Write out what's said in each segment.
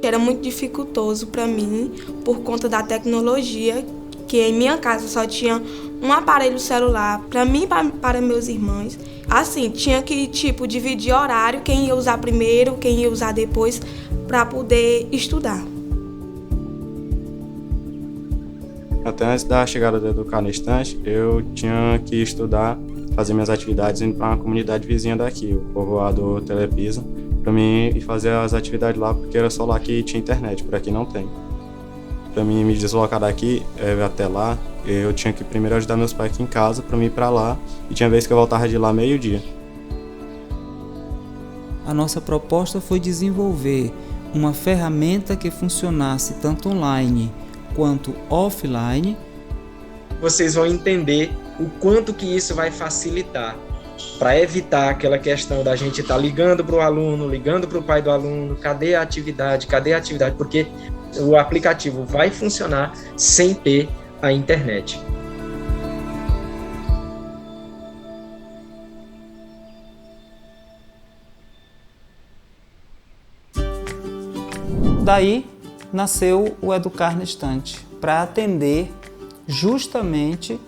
era muito dificultoso para mim por conta da tecnologia, que em minha casa só tinha um aparelho celular para mim e para meus irmãos. Assim, tinha que dividir horário, quem ia usar primeiro, quem ia usar depois, para poder estudar. Até antes da chegada do Educar na Estante, eu tinha que estudar, fazer minhas atividades indo para uma comunidade vizinha daqui, o povoado Telepisa, para mim ir fazer as atividades lá, porque era só lá que tinha internet, por aqui não tem. Para mim me deslocar daqui até lá, eu tinha que primeiro ajudar meus pais aqui em casa para mim ir para lá, e tinha vez que eu voltava de lá meio-dia. A nossa proposta foi desenvolver uma ferramenta que funcionasse tanto online quanto offline. Vocês vão entender o quanto que isso vai facilitar para evitar aquela questão da gente estar ligando para o aluno, ligando para o pai do aluno, cadê a atividade, porque o aplicativo vai funcionar sem ter a internet. Daí nasceu o Educar na Estante, para atender justamente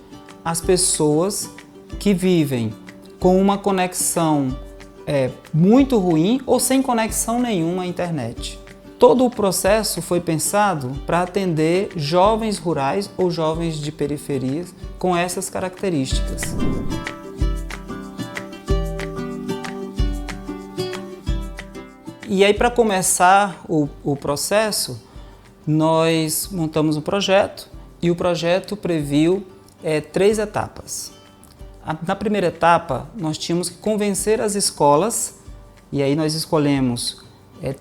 as pessoas que vivem com uma conexão muito ruim ou sem conexão nenhuma à internet. Todo o processo foi pensado para atender jovens rurais ou jovens de periferias com essas características. E aí, para começar o processo, nós montamos um projeto e o projeto previu 3 etapas. Na primeira etapa, nós tínhamos que convencer as escolas, e aí nós escolhemos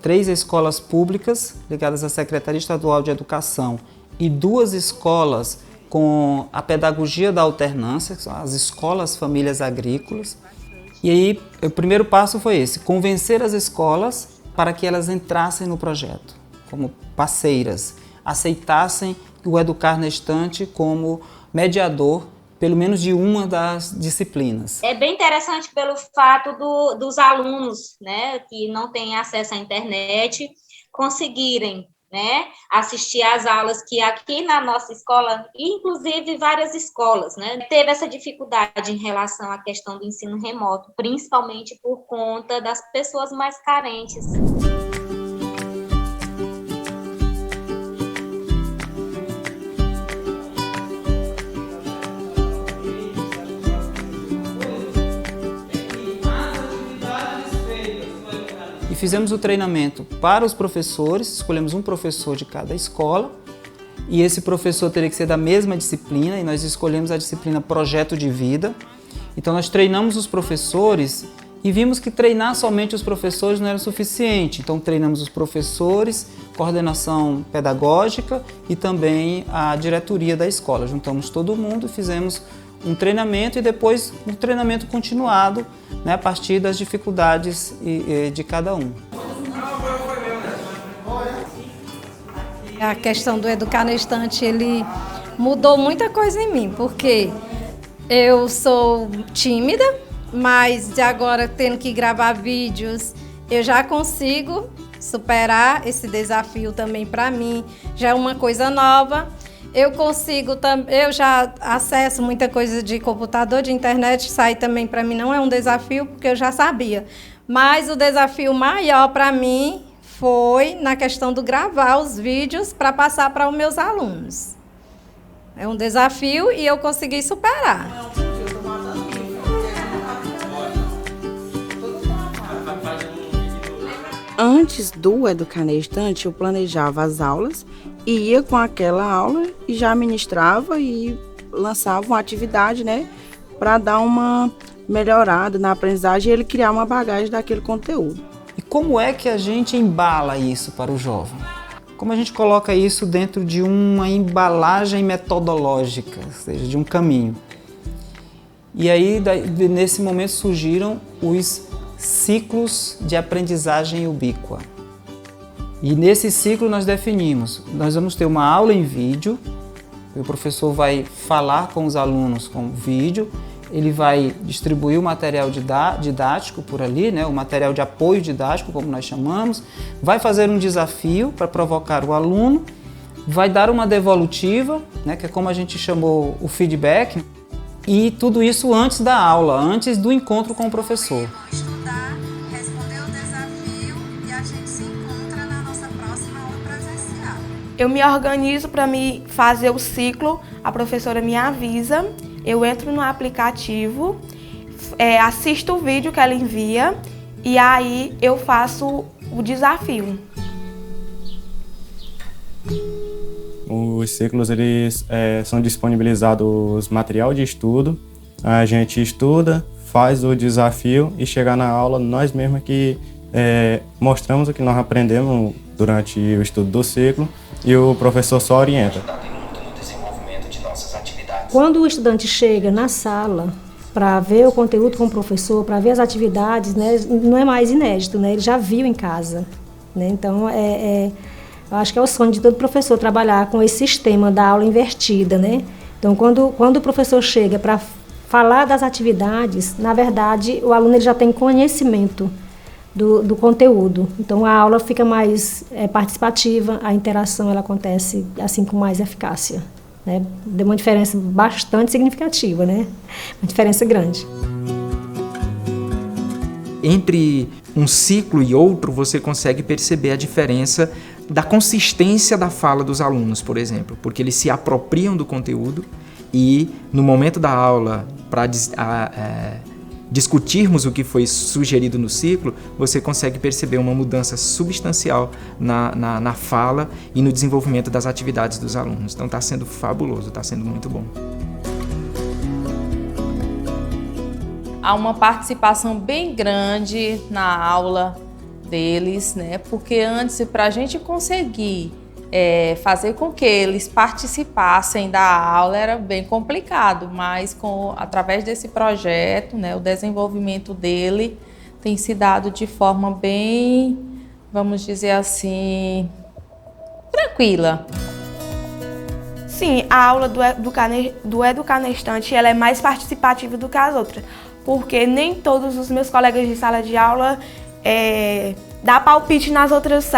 3 escolas públicas ligadas à Secretaria Estadual de Educação e 2 escolas com a pedagogia da alternância, que são as escolas famílias agrícolas. E aí, o primeiro passo foi esse, convencer as escolas para que elas entrassem no projeto, como parceiras, aceitassem o Educar na Estante como mediador, pelo menos de uma das disciplinas. É bem interessante pelo fato dos alunos, né, que não têm acesso à internet, conseguirem, né, assistir às aulas que aqui na nossa escola, inclusive várias escolas, né, teve essa dificuldade em relação à questão do ensino remoto, principalmente por conta das pessoas mais carentes. Fizemos o treinamento para os professores, escolhemos um professor de cada escola e esse professor teria que ser da mesma disciplina e nós escolhemos a disciplina Projeto de Vida. Então nós treinamos os professores e vimos que treinar somente os professores não era suficiente. Então treinamos os professores, coordenação pedagógica e também a diretoria da escola. Juntamos todo mundo e fizemos um treinamento e depois um treinamento continuado, né, a partir das dificuldades de cada um. A questão do Educar na Estante, ele mudou muita coisa em mim, porque eu sou tímida, mas de agora tendo que gravar vídeos, eu já consigo superar esse desafio também para mim, já é uma coisa nova. Eu já acesso muita coisa de computador, de internet, isso aí também para mim não é um desafio, porque eu já sabia. Mas o desafio maior para mim foi na questão do gravar os vídeos para passar para os meus alunos. É um desafio e eu consegui superar. Antes do Educar na Estante, eu planejava as aulas e ia com aquela aula e já ministrava e lançava uma atividade, né, para dar uma melhorada na aprendizagem e ele criar uma bagagem daquele conteúdo. E como é que a gente embala isso para o jovem? Como a gente coloca isso dentro de uma embalagem metodológica, ou seja, de um caminho? E aí, nesse momento, surgiram os ciclos de aprendizagem ubíqua. E nesse ciclo nós definimos, nós vamos ter uma aula em vídeo, o professor vai falar com os alunos com vídeo ele vai distribuir o material didático por ali, né, o material de apoio didático, como nós chamamos, vai fazer um desafio para provocar o aluno, vai dar uma devolutiva, né, que é como a gente chamou o feedback, e tudo isso antes da aula, antes do encontro com o professor. Estudar, responder o desafio e a gente se encontra na nossa próxima aula presencial. Eu me organizo para me fazer o ciclo, a professora me avisa, eu entro no aplicativo, assisto o vídeo que ela envia e aí eu faço o desafio. Os ciclos eles são disponibilizados material de estudo, a gente estuda, faz o desafio e chegar na aula nós mesmos que mostramos o que nós aprendemos durante o estudo do ciclo e o professor só orienta. Quando o estudante chega na sala para ver o conteúdo com o professor, para ver as atividades, né, não é mais inédito, né, ele já viu em casa, né, então eu acho que é o sonho de todo professor trabalhar com esse sistema da aula invertida, né? Então, quando o professor chega para falar das atividades, na verdade, o aluno ele já tem conhecimento do conteúdo. Então, a aula fica mais participativa, a interação ela acontece assim com mais eficácia, né? Deu uma diferença bastante significativa, né? Uma diferença grande. Entre um ciclo e outro, você consegue perceber a diferença da consistência da fala dos alunos, por exemplo, porque eles se apropriam do conteúdo e, no momento da aula, para discutirmos o que foi sugerido no ciclo, você consegue perceber uma mudança substancial na fala e no desenvolvimento das atividades dos alunos. Então está sendo fabuloso, está sendo muito bom. Há uma participação bem grande na aula deles, né? Porque antes, para a gente conseguir fazer com que eles participassem da aula era bem complicado, mas através desse projeto, né, o desenvolvimento dele tem se dado de forma bem, vamos dizer assim, tranquila. Sim, a aula do Educanestante ela é mais participativa do que as outras, porque nem todos os meus colegas de sala de aula dá palpite nas outras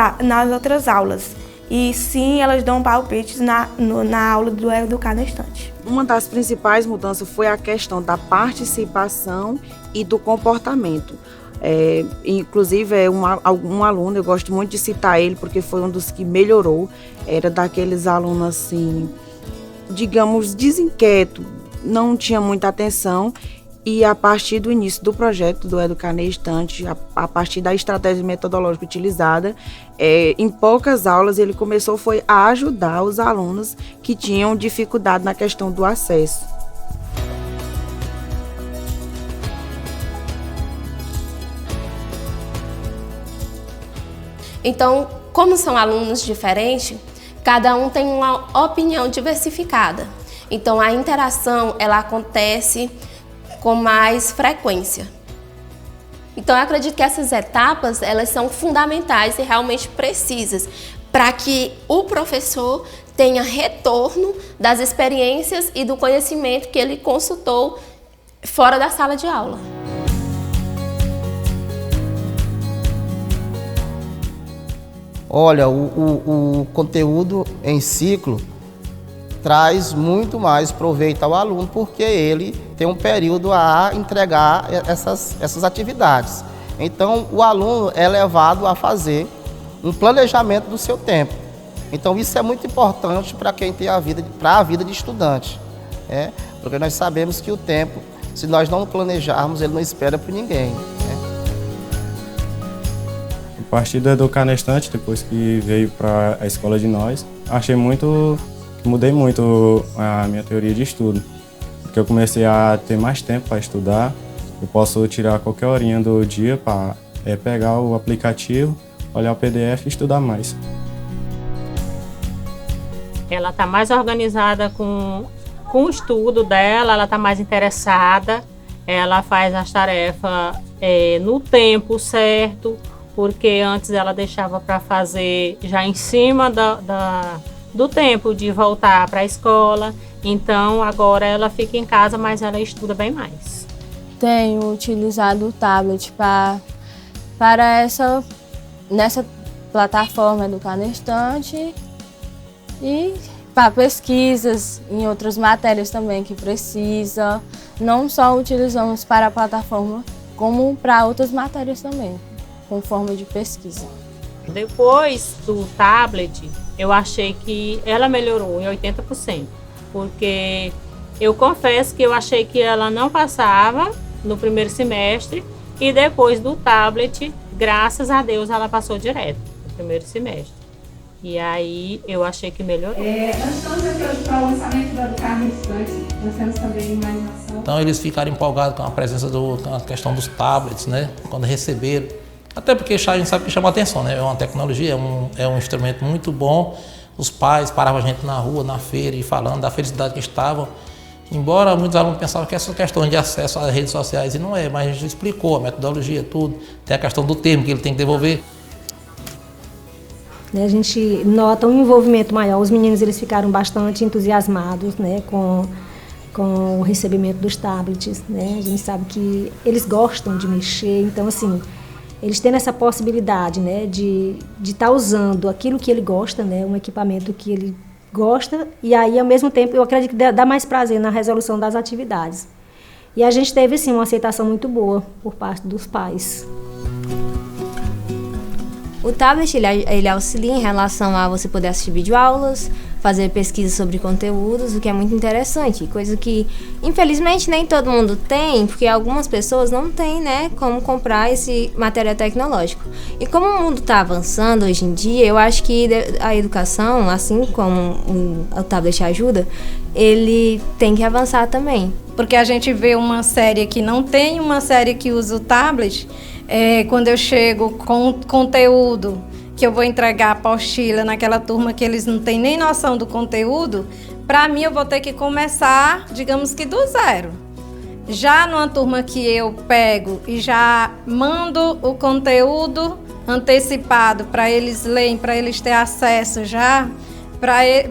aulas. E sim, elas dão palpites na aula do Educanestante. Uma das principais mudanças foi a questão da participação e do comportamento. Inclusive, um aluno, eu gosto muito de citar ele, porque foi um dos que melhorou. Era daqueles alunos, assim, digamos, desinquieto, não tinha muita atenção. E a partir do início do projeto do Educanestante, a partir da estratégia metodológica utilizada, em poucas aulas ele começou a ajudar os alunos que tinham dificuldade na questão do acesso. Então, como são alunos diferentes, cada um tem uma opinião diversificada. Então, a interação ela acontece com mais frequência. Então, eu acredito que essas etapas elas são fundamentais e realmente precisas para que o professor tenha retorno das experiências e do conhecimento que ele consultou fora da sala de aula. Olha, o conteúdo em ciclo traz muito mais proveito ao aluno, porque ele tem um período a entregar essas atividades. Então, o aluno é levado a fazer um planejamento do seu tempo. Então, isso é muito importante para quem tem a vida de estudante, né? Porque nós sabemos que o tempo, se nós não planejarmos, ele não espera por ninguém, né? A partir do Educanestante, depois que veio para a escola de nós, mudei muito a minha teoria de estudo, porque eu comecei a ter mais tempo para estudar. Eu posso tirar qualquer horinha do dia para pegar o aplicativo, olhar o PDF e estudar mais. Ela está mais organizada com o estudo dela, ela está mais interessada, ela faz as tarefas no tempo certo, porque antes ela deixava para fazer já em cima do tempo de voltar para a escola. Então, agora ela fica em casa, mas ela estuda bem mais. Tenho utilizado o tablet nessa plataforma Educar na Estante e para pesquisas em outras matérias também que precisa. Não só utilizamos para a plataforma, como para outras matérias também, com forma de pesquisa. Depois do tablet, eu achei que ela melhorou em 80%, porque eu confesso que eu achei que ela não passava no primeiro semestre e depois do tablet, graças a Deus, ela passou direto no primeiro semestre. E aí eu achei que melhorou. Nós estamos aqui hoje para o lançamento do Educar na Estante. Nós temos também uma animação. Então eles ficaram empolgados com a presença com a questão dos tablets, né? Quando receberam. Até porque a gente sabe que chama atenção, né? É uma tecnologia, é um instrumento muito bom. Os pais paravam a gente na rua, na feira, e falando da felicidade que estavam. Embora muitos alunos pensavam que essa questão de acesso às redes sociais, e não é, mas a gente explicou a metodologia, tudo. Tem a questão do termo que ele tem que devolver. A gente nota um envolvimento maior. Os meninos eles ficaram bastante entusiasmados, né, com o recebimento dos tablets, né? A gente sabe que eles gostam de mexer, então assim, eles tendo essa possibilidade, né, de estar usando aquilo que ele gosta, né, um equipamento que ele gosta, e aí ao mesmo tempo eu acredito que dá mais prazer na resolução das atividades. E a gente teve assim uma aceitação muito boa por parte dos pais. O tablet ele auxilia em relação a você poder assistir videoaulas, fazer pesquisa sobre conteúdos, o que é muito interessante, coisa que infelizmente nem todo mundo tem, porque algumas pessoas não têm, né, como comprar esse material tecnológico. E como o mundo está avançando hoje em dia, eu acho que a educação, assim como o tablet ajuda, ele tem que avançar também. Porque a gente vê uma série que não tem, uma série que usa o tablet. Quando eu chego com conteúdo, que eu vou entregar a apostila naquela turma que eles não têm nem noção do conteúdo, para mim eu vou ter que começar, digamos que do zero. Já numa turma que eu pego e já mando o conteúdo antecipado para eles lerem, para eles terem acesso já,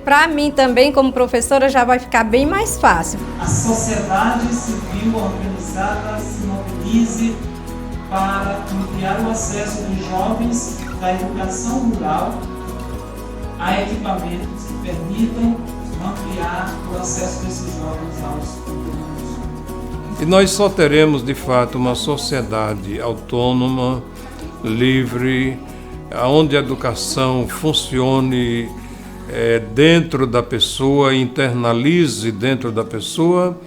para mim também como professora já vai ficar bem mais fácil. A sociedade civil organizada se mobilize para ampliar o acesso dos jovens da educação rural a equipamentos que permitam ampliar o acesso desses jovens aos conteúdos. E nós só teremos, de fato, uma sociedade autônoma, livre, onde a educação funcione dentro da pessoa, internalize dentro da pessoa,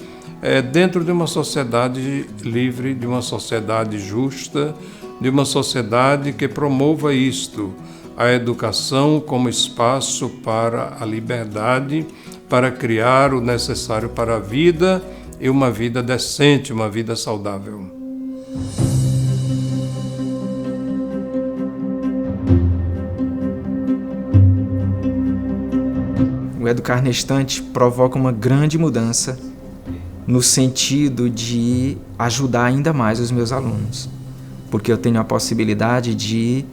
dentro de uma sociedade livre, de uma sociedade justa, de uma sociedade que promova isto, a educação como espaço para a liberdade, para criar o necessário para a vida e uma vida decente, uma vida saudável. O Educar na Estante provoca uma grande mudança no sentido de ajudar ainda mais os meus alunos, porque eu tenho a possibilidade de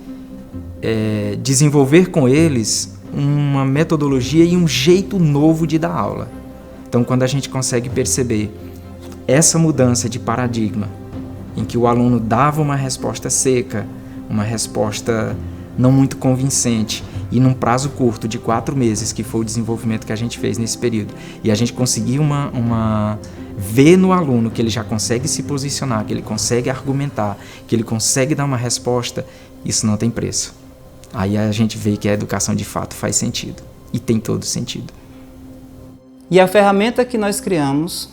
desenvolver com eles uma metodologia e um jeito novo de dar aula. Então, quando a gente consegue perceber essa mudança de paradigma, em que o aluno dava uma resposta seca, uma resposta não muito convincente, e num prazo curto de 4 meses, que foi o desenvolvimento que a gente fez nesse período, e a gente conseguiu ver no aluno que ele já consegue se posicionar, que ele consegue argumentar, que ele consegue dar uma resposta, isso não tem preço. Aí a gente vê que a educação de fato faz sentido, e tem todo sentido. E a ferramenta que nós criamos,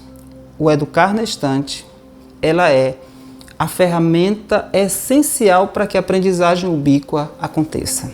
o Educar na Estante, ela é a ferramenta essencial para que a aprendizagem ubíqua aconteça.